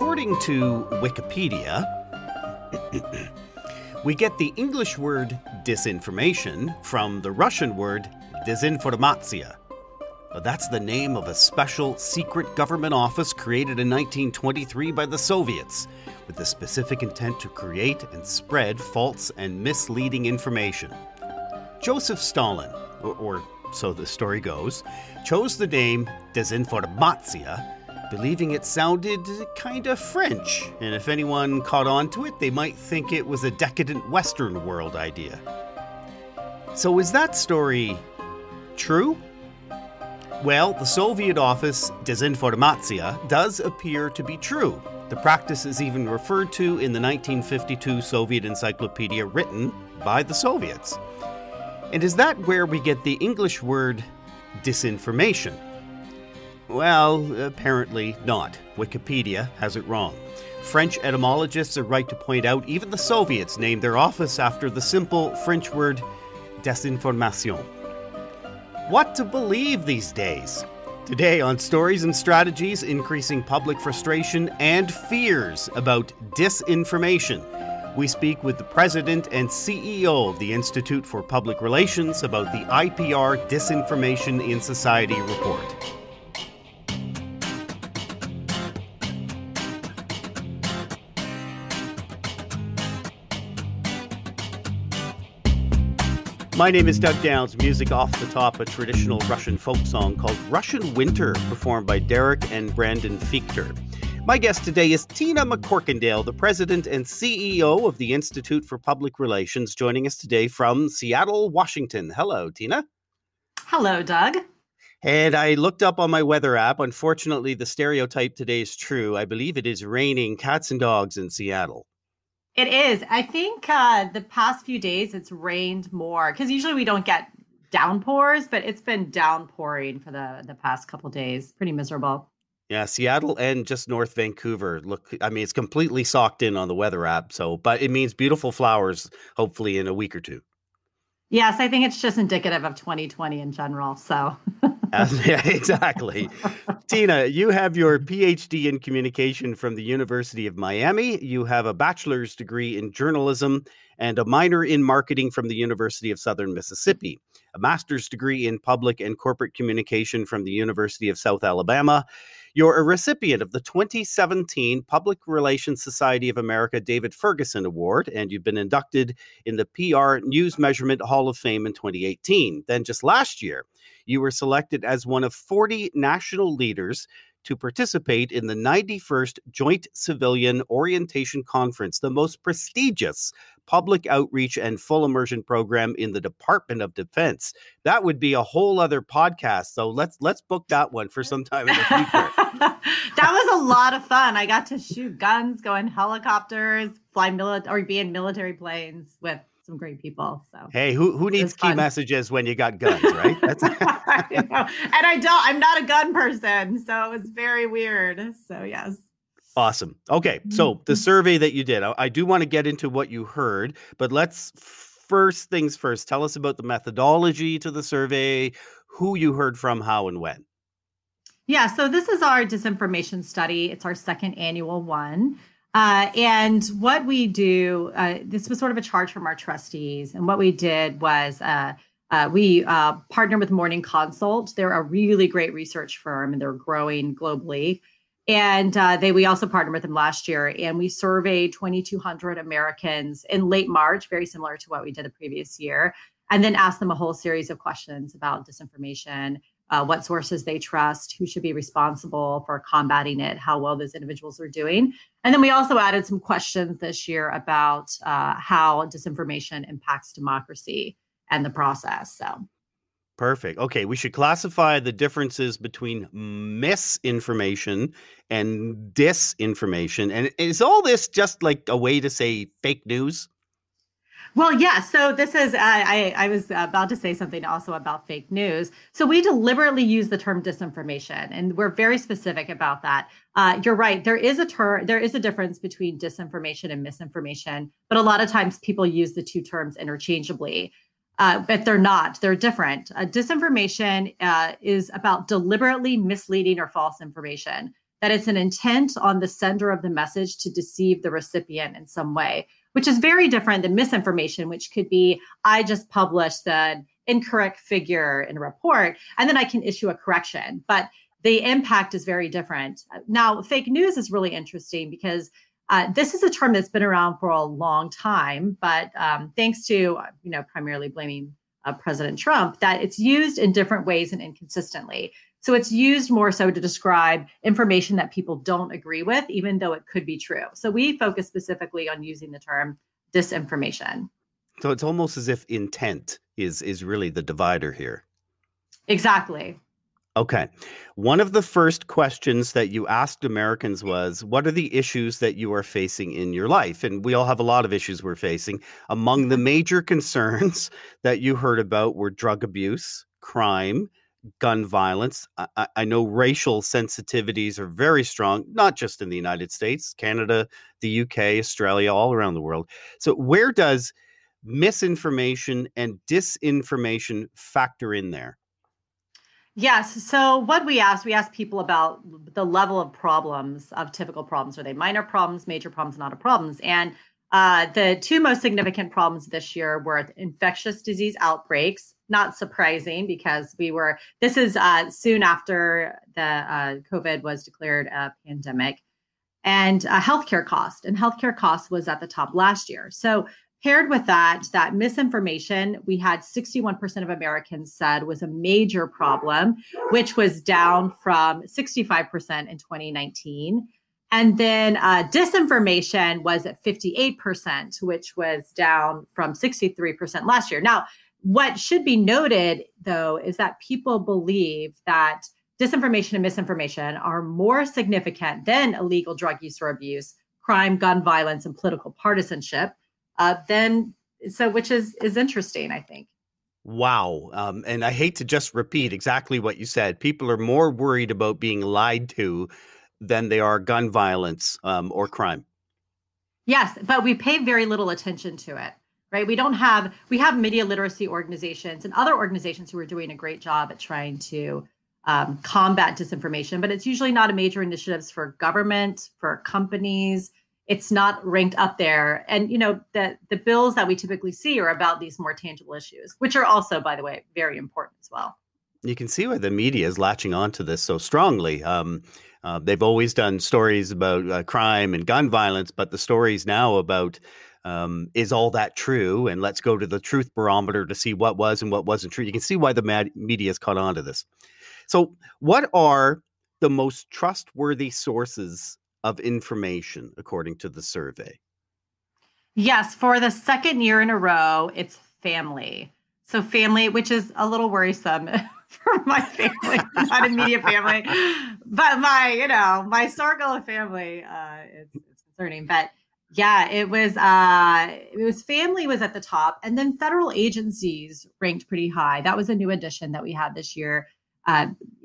According to Wikipedia, we get the English word disinformation from the Russian word Disinformatia. That's the name of a special secret government office created in 1923 by the Soviets with the specific intent to create and spread false and misleading information. Joseph Stalin, or so the story goes, chose the name Disinformatia, believing it sounded kind of French, and if anyone caught on to it, they might think it was a decadent Western world idea. So is that story true? Well, the Soviet office, Disinformatia, does appear to be true. The practice is even referred to in the 1952 Soviet encyclopedia written by the Soviets. And is that where we get the English word disinformation? Well, apparently not. Wikipedia has it wrong. French etymologists are right to point out even the Soviets named their office after the simple French word désinformation. What to believe these days? Today on Stories and Strategies, increasing public frustration and fears about disinformation. We speak with the president and CEO of the Institute for Public Relations about the IPR Disinformation in Society report. My name is Doug Downs. Music off the top, a traditional Russian folk song called Russian Winter, performed by Derek and Brandon Fichter. My guest today is Tina McCorkindale, the president and CEO of the Institute for Public Relations, joining us today from Seattle, Washington. Hello, Tina. Hello, Doug. And I looked up on my weather app. Unfortunately, the stereotype today is true. I believe it is raining cats and dogs in Seattle. It is. I think the past few days it's rained more because usually we don't get downpours, but it's been downpouring for the past couple of days. Pretty miserable. Yeah, Seattle and just North Vancouver. Look, I mean, it's completely socked in on the weather app. But it means beautiful flowers, hopefully in a week or two. Yes, I think it's just indicative of 2020 in general. So. Yeah, exactly. Tina, you have your Ph.D. in communication from the University of Miami. You have a bachelor's degree in journalism and a minor in marketing from the University of Southern Mississippi, a master's degree in public and corporate communication from the University of South Alabama. You're a recipient of the 2017 Public Relations Society of America David Ferguson Award, and you've been inducted in the PR News Measurement Hall of Fame in 2018. Then just last year, you were selected as one of 40 national leaders to participate in the 91st Joint Civilian Orientation Conference, the most prestigious public outreach and full immersion program in the Department of Defense. That would be a whole other podcast. So let's book that one for some time in the future. That was a lot of fun. I got to shoot guns, go in helicopters, be in military planes with some great people. So hey, who needs key messages when you got guns, right? That's I know. And I'm not a gun person, so it was very weird. So yes. Awesome. Okay, so the survey that you did, I do want to get into what you heard, but let's first things first. Tell us about the methodology to the survey, who you heard from, how, and when. Yeah, so this is our disinformation study. It's our second annual one. And what we do, this was sort of a charge from our trustees. And what we did was we partnered with Morning Consult. They're a really great research firm, and they're growing globally. And we also partnered with them last year, and we surveyed 2,200 Americans in late March, very similar to what we did the previous year, and then asked them a whole series of questions about disinformation, what sources they trust, who should be responsible for combating it, how well those individuals are doing. And then we also added some questions this year about how disinformation impacts democracy and the process. So. Perfect. Okay, we should classify the differences between misinformation and disinformation. And is all this just like a way to say fake news? Well, yeah. So this is, I was about to say something also about fake news. So we deliberately use the term disinformation, and we're very specific about that. You're right. There is a difference between disinformation and misinformation, but a lot of times people use the two terms interchangeably. But they're not. They're different. Disinformation is about deliberately misleading or false information. that it's an intent on the sender of the message to deceive the recipient in some way, which is very different than misinformation, which could be, I just published the incorrect figure in a report, and then I can issue a correction. But the impact is very different. Now, fake news is really interesting because this is a term that's been around for a long time, but thanks to, primarily blaming President Trump, that it's used in different ways and inconsistently. So it's used more so to describe information that people don't agree with, even though it could be true. So we focus specifically on using the term disinformation. So it's almost as if intent is really the divider here. Exactly. Okay. One of the first questions that you asked Americans was, what are the issues that you are facing in your life? And we all have a lot of issues we're facing. Among the major concerns that you heard about were drug abuse, crime, gun violence. I know racial sensitivities are very strong, not just in the United States, Canada, the UK, Australia, all around the world. So where does misinformation and disinformation factor in there? Yes. So what we asked people about the level of problems, of typical problems. Are they minor problems, major problems, not a problems? And the two most significant problems this year were infectious disease outbreaks. Not surprising because this is soon after the COVID was declared a pandemic, and healthcare cost. And healthcare cost was at the top last year. So paired with that misinformation, we had 61% of Americans said was a major problem, which was down from 65% in 2019. And then disinformation was at 58%, which was down from 63% last year. Now, what should be noted, though, is that people believe that disinformation and misinformation are more significant than illegal drug use or abuse, crime, gun violence, and political partisanship. Which is interesting, I think. Wow. And I hate to just repeat exactly what you said. People are more worried about being lied to than they are gun violence or crime. Yes, but we pay very little attention to it, right? We have media literacy organizations and other organizations who are doing a great job at trying to combat disinformation, but it's usually not a major initiatives for government, for companies. It's not ranked up there. And, the bills that we typically see are about these more tangible issues, which are also, by the way, very important as well. You can see why the media is latching onto this so strongly. They've always done stories about crime and gun violence, but the stories now about is all that true? And let's go to the truth barometer to see what was and what wasn't true. You can see why the media has caught on to this. So what are the most trustworthy sources of information, according to the survey? Yes, for the second year in a row, it's family. So family, which is a little worrisome for my family, not immediate family, but my circle of family, it's concerning. But yeah, it was family was at the top, and then federal agencies ranked pretty high. That was a new addition that we had this year,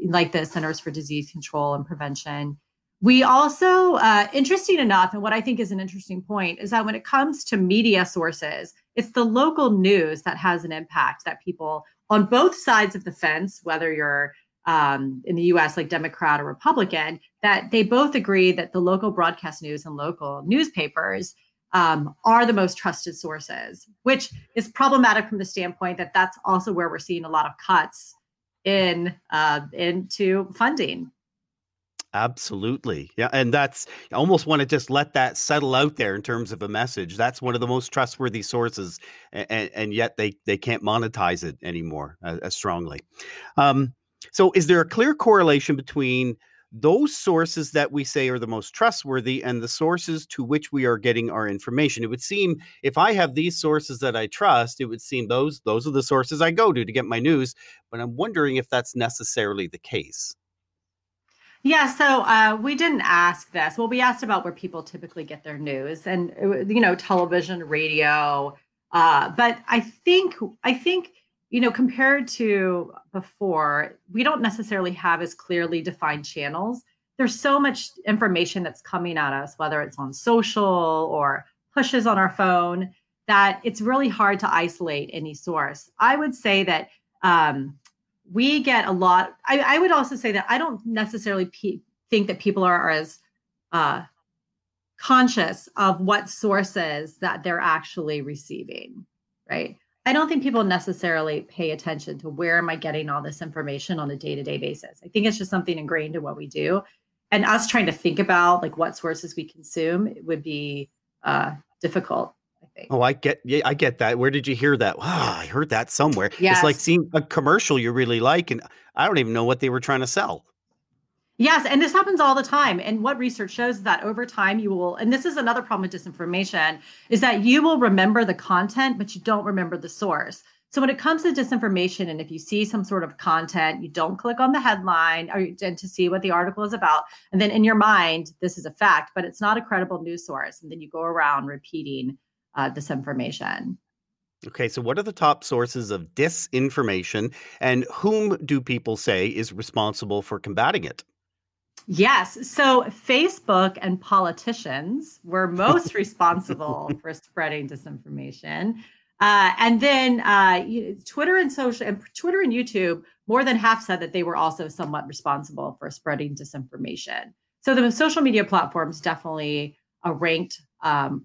like the Centers for Disease Control and Prevention. We also, interesting enough, and what I think is an interesting point, is that when it comes to media sources, it's the local news that has an impact, that people on both sides of the fence, whether you're in the US, like Democrat or Republican, that they both agree that the local broadcast news and local newspapers are the most trusted sources, which is problematic from the standpoint that that's also where we're seeing a lot of cuts into funding. Absolutely. Yeah. And I almost want to just let that settle out there in terms of a message. That's one of the most trustworthy sources, and yet they can't monetize it anymore as strongly. So is there a clear correlation between those sources that we say are the most trustworthy and the sources to which we are getting our information? It would seem if I have these sources that I trust, it would seem those are the sources I go to get my news. But I'm wondering if that's necessarily the case. Yeah, so we didn't ask this. Well, we asked about where people typically get their news, and television, radio. But I think compared to before, we don't necessarily have as clearly defined channels. There's so much information that's coming at us, whether it's on social or pushes on our phone, that it's really hard to isolate any source. I would say that we get a lot. I would also say that I don't necessarily think that people are as conscious of what sources that they're actually receiving, right? I don't think people necessarily pay attention to where am I getting all this information on a day-to-day basis. I think it's just something ingrained in what we do. And us trying to think about like what sources we consume, it would be difficult, I think. Oh, I get that. Where did you hear that? Wow, I heard that somewhere. Yes. It's like seeing a commercial you really like, and I don't even know what they were trying to sell. Yes, and this happens all the time. And what research shows is that over time you will, and this is another problem with disinformation, is that you will remember the content, but you don't remember the source. So when it comes to disinformation, and if you see some sort of content, you don't click on the headline and to see what the article is about. And then in your mind, this is a fact, but it's not a credible news source. And then you go around repeating disinformation. Okay, so what are the top sources of disinformation, and whom do people say is responsible for combating it? Yes. So Facebook and politicians were most responsible for spreading disinformation. And then Twitter and YouTube, more than half said that they were also somewhat responsible for spreading disinformation. So the social media platforms definitely ranked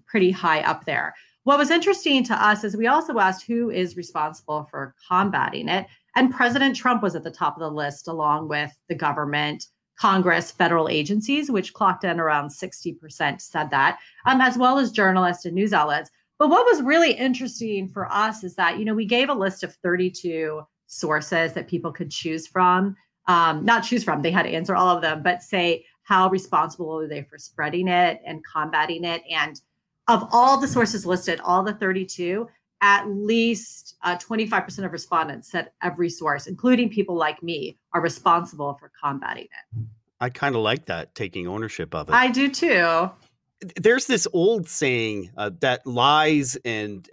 pretty high up there. What was interesting to us is we also asked who is responsible for combating it. And President Trump was at the top of the list, along with the government, Congress, federal agencies, which clocked in around 60% said that, as well as journalists and news outlets. But what was really interesting for us is that, we gave a list of 32 sources that people could choose from. Not choose from, they had to answer all of them, but say how responsible are they for spreading it and combating it. And of all the sources listed, all the 32, at least 25% of respondents said every source, including people like me, are responsible for combating it. I kind of like that, taking ownership of it. I do too. There's this old saying that lies and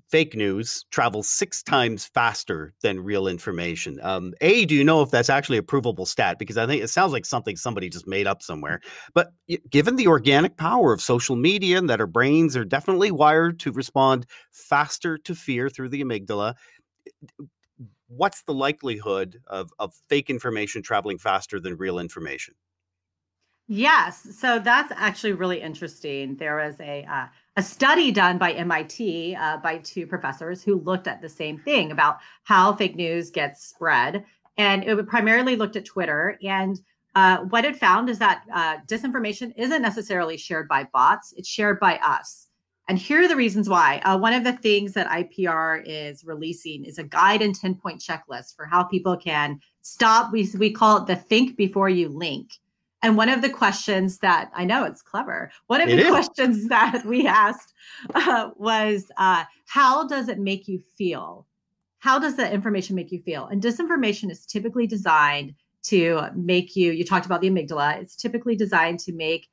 fake news travel 6 times faster than real information. Do you know if that's actually a provable stat? Because I think it sounds like something somebody just made up somewhere. But given the organic power of social media and that our brains are definitely wired to respond faster to fear through the amygdala, what's the likelihood of fake information traveling faster than real information? Yes. So that's actually really interesting. There was a study done by MIT by 2 professors who looked at the same thing about how fake news gets spread. And it primarily looked at Twitter. And what it found is that disinformation isn't necessarily shared by bots. It's shared by us. And here are the reasons why. One of the things that IPR is releasing is a guide and 10-point checklist for how people can stop. We call it the think before you link. And one of the questions that I know it's clever. One of the questions that we asked was, how does it make you feel? How does the information make you feel? And disinformation is typically designed to make you talked about the amygdala. It's typically designed to make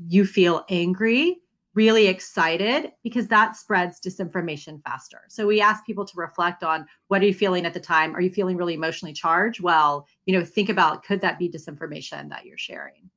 you feel angry, really excited, because that spreads disinformation faster. So we ask people to reflect on, what are you feeling at the time? Are you feeling really emotionally charged? Well, think about, could that be disinformation that you're sharing?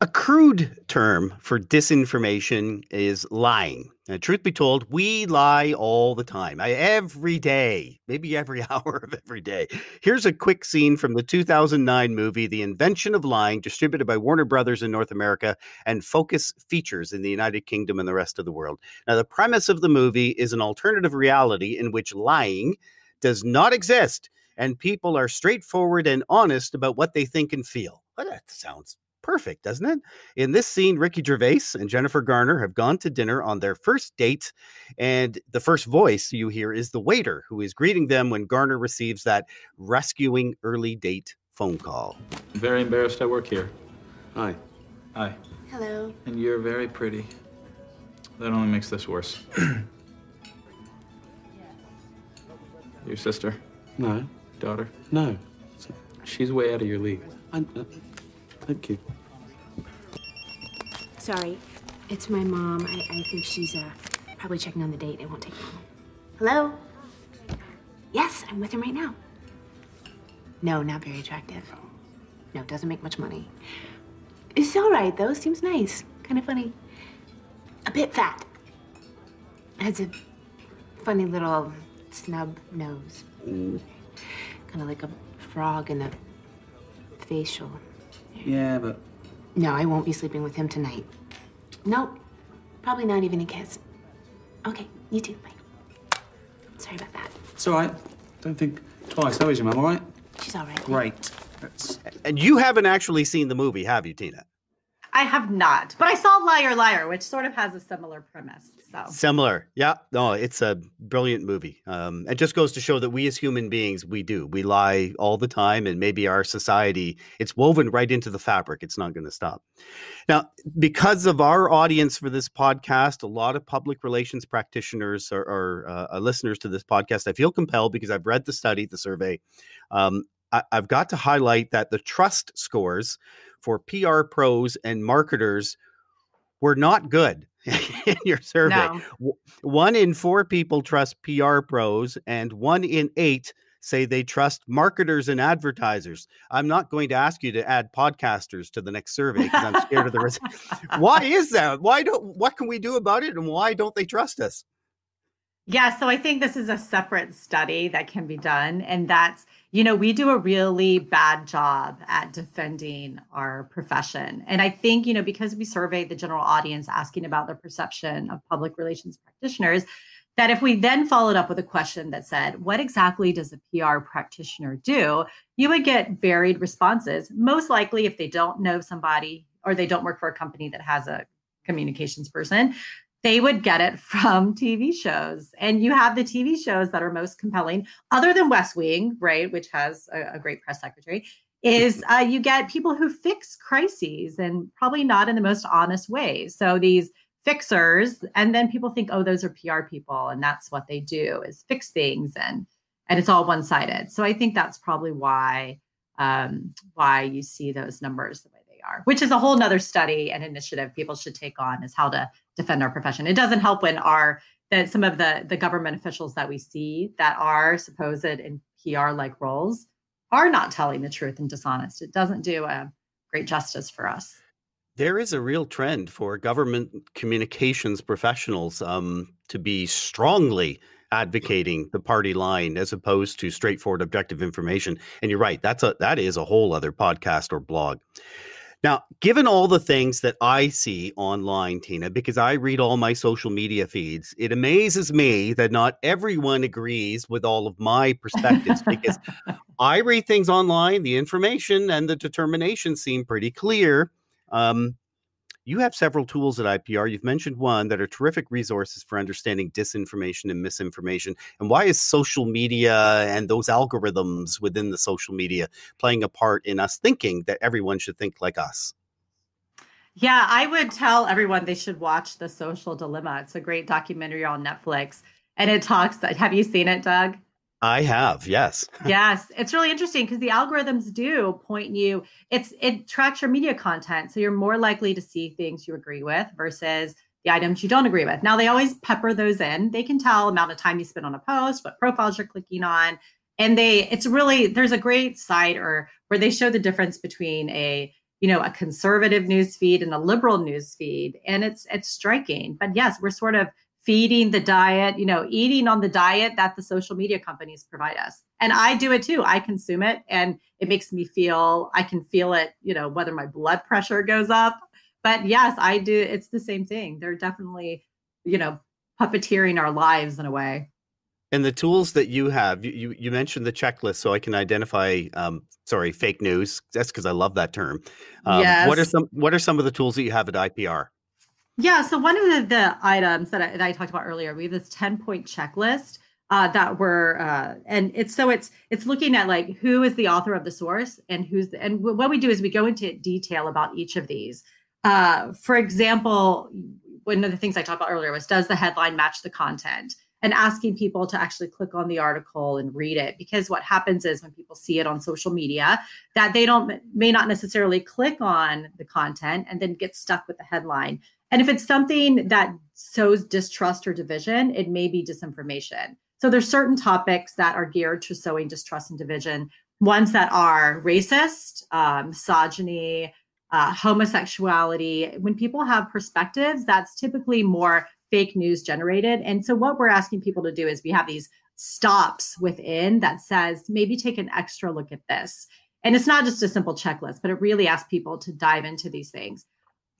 A crude term for disinformation is lying. Now, truth be told, we lie all the time, every day, maybe every hour of every day. Here's a quick scene from the 2009 movie, The Invention of Lying, distributed by Warner Brothers in North America and Focus Features in the United Kingdom and the rest of the world. Now, the premise of the movie is an alternative reality in which lying does not exist, and people are straightforward and honest about what they think and feel. Well, that sounds perfect, doesn't it? In this scene, Ricky Gervais and Jennifer Garner have gone to dinner on their first date, and the first voice you hear is the waiter who is greeting them when Garner receives that rescuing early date phone call. I'm very embarrassed I work here. Hi. Hi. Hello. And you're very pretty. That only makes this worse. Your sister? No. Daughter? No. She's way out of your league. Thank you. Sorry, it's my mom. I think she's probably checking on the date. It won't take long. Hello? Yes, I'm with him right now. No, not very attractive. No, doesn't make much money. It's all right, though. Seems nice. Kind of funny. A bit fat. Has a funny little snub nose. Kind of like a frog in a facial. Yeah, but No, I won't be sleeping with him tonight. Nope. Probably not even a kiss. Okay, you too. Bye. Sorry about that. it's all right. Don't think twice. How is your mum, all right? She's all right. Great. That's... And you haven't actually seen the movie, have you, Tina? I have not, but I saw Liar Liar, which sort of has a similar premise. So Similar. Yeah. No, it's a brilliant movie. It just goes to show that we as human beings, we lie all the time, and maybe our society, it's woven right into the fabric. It's not going to stop. Now, because of our audience for this podcast, a lot of public relations practitioners are listeners to this podcast. I feel compelled because I've read the study, the survey. I've got to highlight that the trust scores for PR pros and marketers were not good in your survey. No. 1 in 4 people trust PR pros, and 1 in 8 say they trust marketers and advertisers. I'm not going to ask you to add podcasters to the next survey because I'm scared of the risk. Why is that? What can we do about it, and why don't they trust us? Yeah, so I think this is a separate study that can be done. And that's, we do a really bad job at defending our profession. And I think, because we surveyed the general audience asking about their perception of public relations practitioners, that if we then followed up with a question that said, what exactly does a PR practitioner do? You would get varied responses. Most likely, if they don't know somebody or they don't work for a company that has a communications person, they would get it from TV shows. And you have the TV shows that are most compelling, other than West Wing, right, which has a great press secretary, is you get people who fix crises and probably not in the most honest way. So these fixers, and then people think, oh, those are PR people, and that's what they do is fix things, and it's all one-sided. So I think that's probably why you see those numbers the way they are, which is a whole nother study and initiative people should take on, is how to defend our profession. It doesn't help when that some of the government officials that we see that are supposed in PR-like roles are not telling the truth and dishonest. It doesn't do a great justice for us. There is a real trend for government communications professionals to be strongly advocating the party line as opposed to straightforward objective information. And you're right, that is a whole other podcast or blog. Now, given all the things that I see online, Tina, because I read all my social media feeds, it amazes me that not everyone agrees with all of my perspectives because I read things online, the information and the determination seem pretty clear. You have several tools at IPR. You've mentioned one that are terrific resources for understanding disinformation and misinformation. And why is social media and those algorithms within the social media playing a part in us thinking that everyone should think like us? Yeah, I would tell everyone they should watch The Social Dilemma. It's a great documentary on Netflix. And it talks, have you seen it, Doug? I have, yes. Yes, it's really interesting because the algorithms do point you, it tracks your media content. So you're more likely to see things you agree with versus the items you don't agree with. Now, they always pepper those in. They can tell amount of time you spend on a post, what profiles you're clicking on. And there's a great site where they show the difference between a conservative news feed and a liberal news feed. And it's striking. But yes, we're sort of feeding the diet, eating on the diet that the social media companies provide us. And I do it too. I consume it and it makes me I can feel it, whether my blood pressure goes up. But yes, I do. It's the same thing. They're definitely, puppeteering our lives in a way. And the tools that you have, you mentioned the checklist so I can identify, fake news. That's because I love that term. Yes. What are some of the tools that you have at IPR? Yeah. So one of the items that I talked about earlier, we have this 10-point checklist that and it's looking at like who is the author of the source and and what we do is we go into detail about each of these. For example, one of the things I talked about earlier was, does the headline match the content? And asking people to actually click on the article and read it, because what happens is when people see it on social media, that they may not necessarily click on the content and then get stuck with the headline. And if it's something that sows distrust or division, it may be disinformation. So there's certain topics that are geared to sowing distrust and division, ones that are racist, misogyny, homosexuality. When people have perspectives, that's typically more fake news generated. And so what we're asking people to do is we have these stops within that says, maybe take an extra look at this. And it's not just a simple checklist, but it really asks people to dive into these things.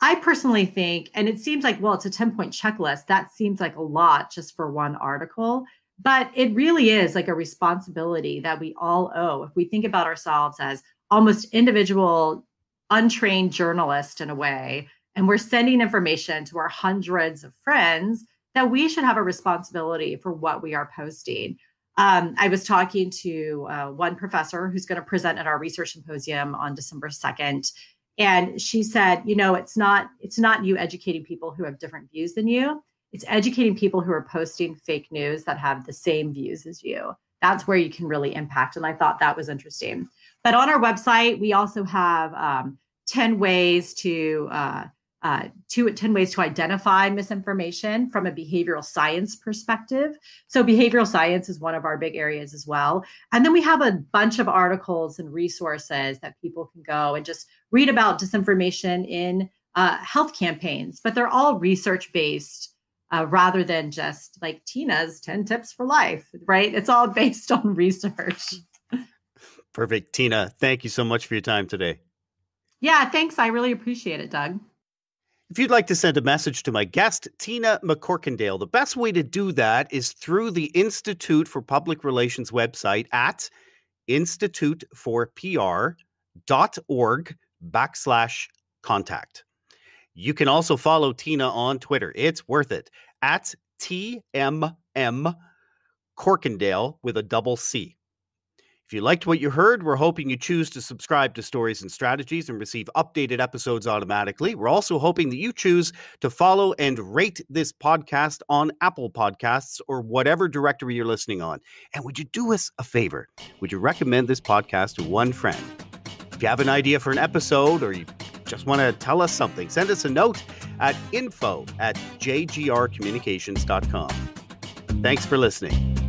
I personally think, and it seems like, well, it's a 10-point checklist. That seems like a lot just for one article, but it really is like a responsibility that we all owe. If we think about ourselves as almost individual, untrained journalists in a way, and we're sending information to our hundreds of friends, that we should have a responsibility for what we are posting. I was talking to one professor who's going to present at our research symposium on December 2nd. And she said, it's not you educating people who have different views than you. It's educating people who are posting fake news that have the same views as you. That's where you can really impact. And I thought that was interesting. But on our website, we also have 10 ways to identify misinformation from a behavioral science perspective. So behavioral science is one of our big areas as well. And then we have a bunch of articles and resources that people can go and just read about disinformation in health campaigns, but they're all research-based rather than just like Tina's 10 tips for life, right? It's all based on research. Perfect. Tina, thank you so much for your time today. Yeah, thanks. I really appreciate it, Doug. If you'd like to send a message to my guest, Tina McCorkindale, the best way to do that is through the Institute for Public Relations website at instituteforpr.org/contact. You can also follow Tina on Twitter. It's worth it at TMM with a double C. If you liked what you heard, we're hoping you choose to subscribe to Stories and Strategies and receive updated episodes automatically. We're also hoping that you choose to follow and rate this podcast on Apple Podcasts or whatever directory you're listening on. And would you do us a favor? Would you recommend this podcast to one friend? If you have an idea for an episode or you just want to tell us something, send us a note at info@jgrcommunications.com. Thanks for listening.